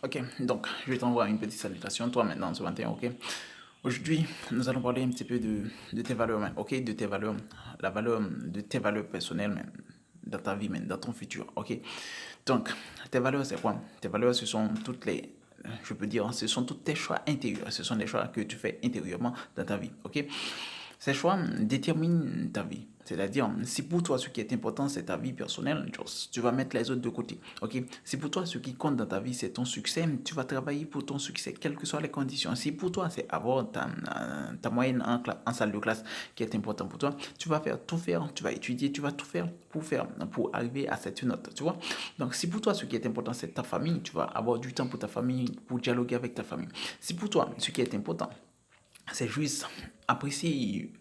Ok, donc je t'envoie une petite salutation, toi maintenant ce matin, ok? Aujourd'hui, nous allons parler un petit peu de tes valeurs, man, ok? De tes valeurs, la valeur de tes valeurs personnelles, man, dans ta vie, man, dans ton futur, ok? Donc, tes valeurs, c'est quoi? Tes valeurs, ce sont toutes les, je peux dire, ce sont tous tes choix intérieurs, ce sont des choix que tu fais intérieurement dans ta vie, ok? Ces choix déterminent ta vie. C'est-à-dire, si pour toi ce qui est important c'est ta vie personnelle, tu vas mettre les autres de côté. Ok? Si pour toi ce qui compte dans ta vie c'est ton succès, tu vas travailler pour ton succès, quelles que soient les conditions. Si pour toi c'est avoir ta moyenne en salle de classe qui est important pour toi, tu vas faire tout faire, tu vas étudier, tu vas tout faire pour arriver à cette note. Tu vois? Donc, si pour toi ce qui est important c'est ta famille, tu vas avoir du temps pour ta famille, pour dialoguer avec ta famille. Si pour toi ce qui est important c'est juste apprécier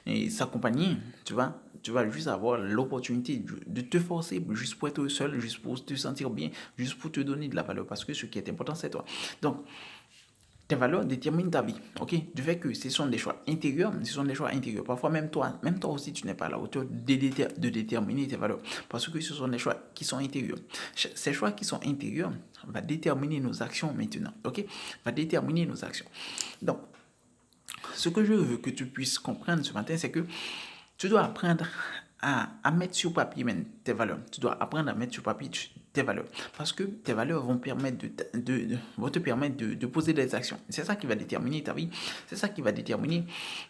et s'accompagner, tu vas juste avoir l'opportunité de te forcer juste pour être seul, juste pour te sentir bien, juste pour te donner de la valeur parce que ce qui est important c'est toi. Donc tes valeurs déterminent ta vie, ok? Du fait que ce sont des choix intérieurs, ce sont des choix intérieurs. Parfois même toi aussi tu n'es pas à la hauteur de déterminer tes valeurs parce que ce sont des choix qui sont intérieurs. Ces choix qui sont intérieurs vont déterminer nos actions maintenant, ok? Va déterminer nos actions. Donc ce que je veux que tu puisses comprendre ce matin, c'est que tu dois apprendre à mettre sur papier même, tes valeurs. Tu dois apprendre à mettre sur papier tes valeurs. Parce que tes valeurs vont, vont te permettre de poser des actions. C'est ça qui va déterminer ta vie. C'est ça qui va déterminer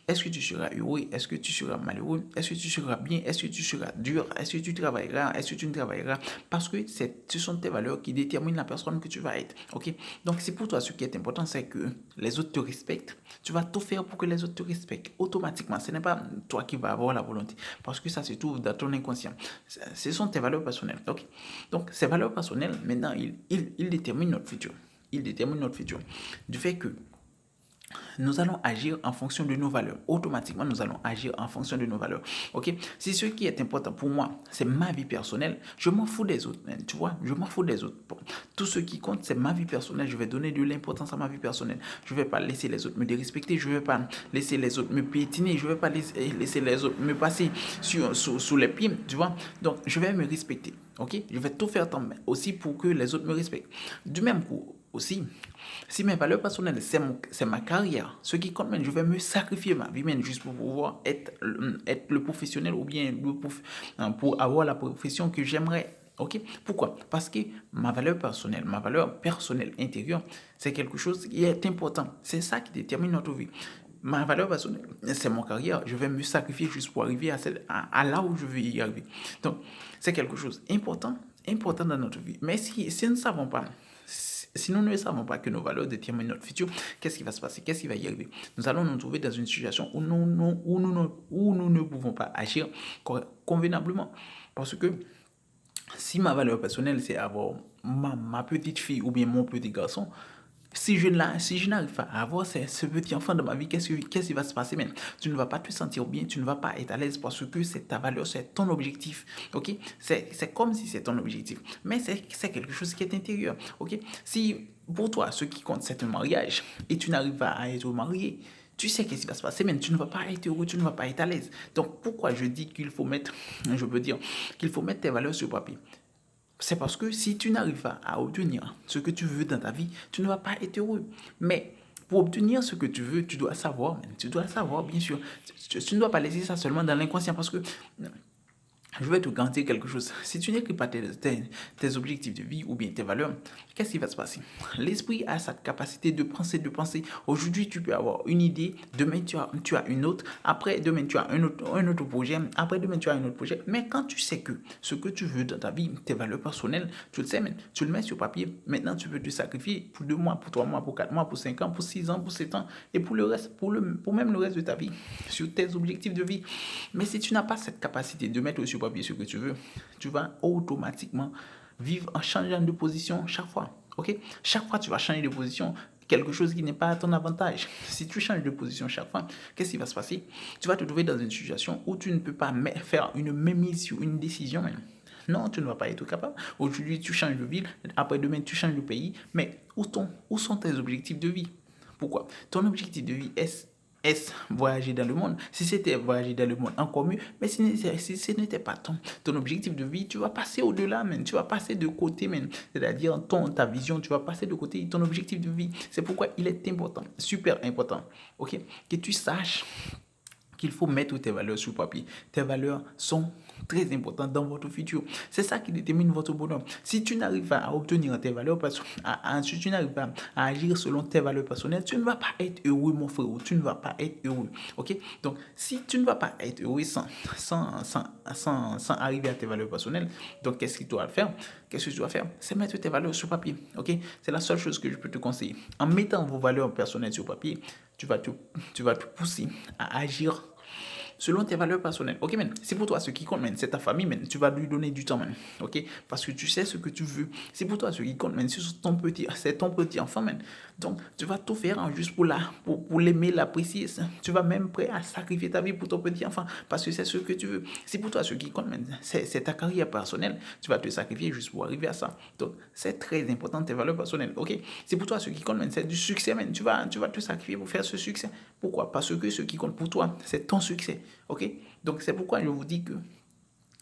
est-ce que tu seras heureux, est-ce que tu seras malheureux, est-ce que tu seras bien, est-ce que tu seras dur, est-ce que tu travailleras, est-ce que tu ne travailleras. Parce que ce sont tes valeurs qui déterminent la personne que tu vas être. Ok? Donc c'est pour toi ce qui est important, c'est que les autres te respectent. Tu vas tout faire pour que les autres te respectent automatiquement. Ce n'est pas toi qui vas avoir la volonté. Parce que ça se trouve dans ton inconscient. Ce sont tes valeurs personnelles. Ok? Donc ces valeurs personnelles, maintenant, ils déterminent notre futur. Ils déterminent notre futur. Du fait que nous allons agir en fonction de nos valeurs. Automatiquement, nous allons agir en fonction de nos valeurs. Ok? Si ce qui est important pour moi, c'est ma vie personnelle, je m'en fous des autres. Tu vois, je m'en fous des autres. Bon, tout ce qui compte, c'est ma vie personnelle. Je vais donner de l'importance à ma vie personnelle. Je ne vais pas laisser les autres me dérespecter. Je ne vais pas laisser les autres me piétiner. Je ne vais pas laisser les autres me passer sous les pieds. Tu vois? Donc, je vais me respecter. Ok? Je vais tout faire aussi pour que les autres me respectent. Du même coup, aussi, si mes valeurs personnelles, c'est ma carrière, ce qui compte, je vais me sacrifier ma vie, juste pour pouvoir être le professionnel ou bien pour avoir la profession que j'aimerais. Ok? Pourquoi? Parce que ma valeur personnelle intérieure, c'est quelque chose qui est important. C'est ça qui détermine notre vie. Ma valeur personnelle, c'est mon carrière. Je vais me sacrifier juste pour arriver à là où je veux y arriver. Donc, c'est quelque chose important dans notre vie. Mais si nous ne savons pas, si nous ne savons pas que nos valeurs déterminent notre futur, qu'est-ce qui va se passer? Qu'est-ce qui va y arriver? Nous allons nous trouver dans une situation où nous ne pouvons pas agir convenablement. Parce que si ma valeur personnelle, c'est avoir ma petite fille ou bien mon petit garçon, si je n'arrive pas à avoir ce petit enfant dans ma vie, qu'est-ce qui va se passer même? Tu ne vas pas te sentir bien, tu ne vas pas être à l'aise parce que c'est ta valeur, c'est ton objectif. Ok? C'est comme si c'est ton objectif. Mais c'est quelque chose qui est intérieur. Ok? Si pour toi, ce qui compte, c'est un mariage et tu n'arrives pas à être marié, tu sais qu'est-ce qui va se passer, mais tu ne vas pas être heureux, tu ne vas pas être à l'aise. Donc, pourquoi je dis qu'il faut mettre, je veux dire, qu'il faut mettre tes valeurs sur papier? C'est parce que si tu n'arrives pas à obtenir ce que tu veux dans ta vie, tu ne vas pas être heureux. Mais pour obtenir ce que tu veux, tu dois savoir, bien sûr. Tu ne dois pas laisser ça seulement dans l'inconscient parce que je vais te garantir quelque chose. Si tu n'écris pas tes objectifs de vie ou bien tes valeurs, qu'est-ce qui va se passer? L'esprit a cette capacité de penser, de penser. Aujourd'hui, tu peux avoir une idée, demain, tu as une autre, après, demain, tu as un autre projet, après, demain, tu as un autre projet. Mais quand tu sais que ce que tu veux dans ta vie, tes valeurs personnelles, tu le sais, tu le mets sur papier. Maintenant, tu peux te sacrifier pour 2 mois, pour 3 mois, pour 4 mois, pour 5 ans, pour 6 ans, pour 7 ans, et pour le reste, pour même le reste de ta vie, sur tes objectifs de vie. Mais si tu n'as pas cette capacité de mettre sur papier ce que tu veux, tu vas automatiquement vivre en changeant de position chaque fois. Ok? Chaque fois, tu vas changer de position, quelque chose qui n'est pas à ton avantage. Si tu changes de position chaque fois, qu'est-ce qui va se passer? Tu vas te trouver dans une situation où tu ne peux pas faire une mémise sur une décision même. Non, tu ne vas pas être capable. Aujourd'hui, tu changes de ville, après-demain, tu changes de pays. Mais où sont tes objectifs de vie? Pourquoi? Ton objectif de vie est est-ce voyager dans le monde? Si c'était voyager dans le monde, encore mieux. Mais si ce n'était pas ton objectif de vie, tu vas passer au-delà, man. Tu vas passer de côté, man. C'est-à-dire ta vision, tu vas passer de côté ton objectif de vie. C'est pourquoi il est important, super important, ok, que tu saches qu'il faut mettre tes valeurs sur papier. Tes valeurs sont très importantes dans votre futur. C'est ça qui détermine votre bonheur. Si tu n'arrives pas à obtenir tes valeurs si tu n'arrives pas à agir selon tes valeurs personnelles, tu ne vas pas être heureux, mon frère. Tu ne vas pas être heureux. Ok? Donc, si tu ne vas pas être heureux sans arriver à tes valeurs personnelles, donc qu'est-ce que tu dois faire? Qu'est-ce que tu dois faire? C'est mettre tes valeurs sur papier. Ok? C'est la seule chose que je peux te conseiller. En mettant vos valeurs personnelles sur papier, tu vas te pousser à agir selon tes valeurs personnelles. Ok, man. C'est pour toi ce qui compte, man. C'est ta famille, man. Tu vas lui donner du temps, man. Ok, parce que tu sais ce que tu veux. C'est pour toi ce qui compte, man. C'est ton petit enfant, man. Donc, tu vas tout faire juste pour l'aimer, l'apprécier. Tu vas même prêt à sacrifier ta vie pour ton petit enfant parce que c'est ce que tu veux. C'est pour toi ce qui compte, man. C'est ta carrière personnelle. Tu vas te sacrifier juste pour arriver à ça. Donc, c'est très important tes valeurs personnelles. Ok, c'est pour toi ce qui compte, man. C'est du succès, man. Tu vas te sacrifier pour faire ce succès. Pourquoi? Parce que ce qui compte pour toi, c'est ton succès. Ok? Donc, c'est pourquoi je vous dis que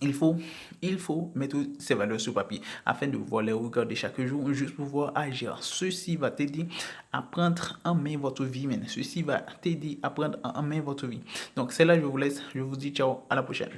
il faut mettre ces valeurs sur papier afin de pouvoir les regarder chaque jour, juste pouvoir agir. Ceci va t'aider à prendre en main votre vie, man. Ceci va t'aider à prendre en main votre vie. Donc, c'est là que je vous laisse. Je vous dis ciao, à la prochaine.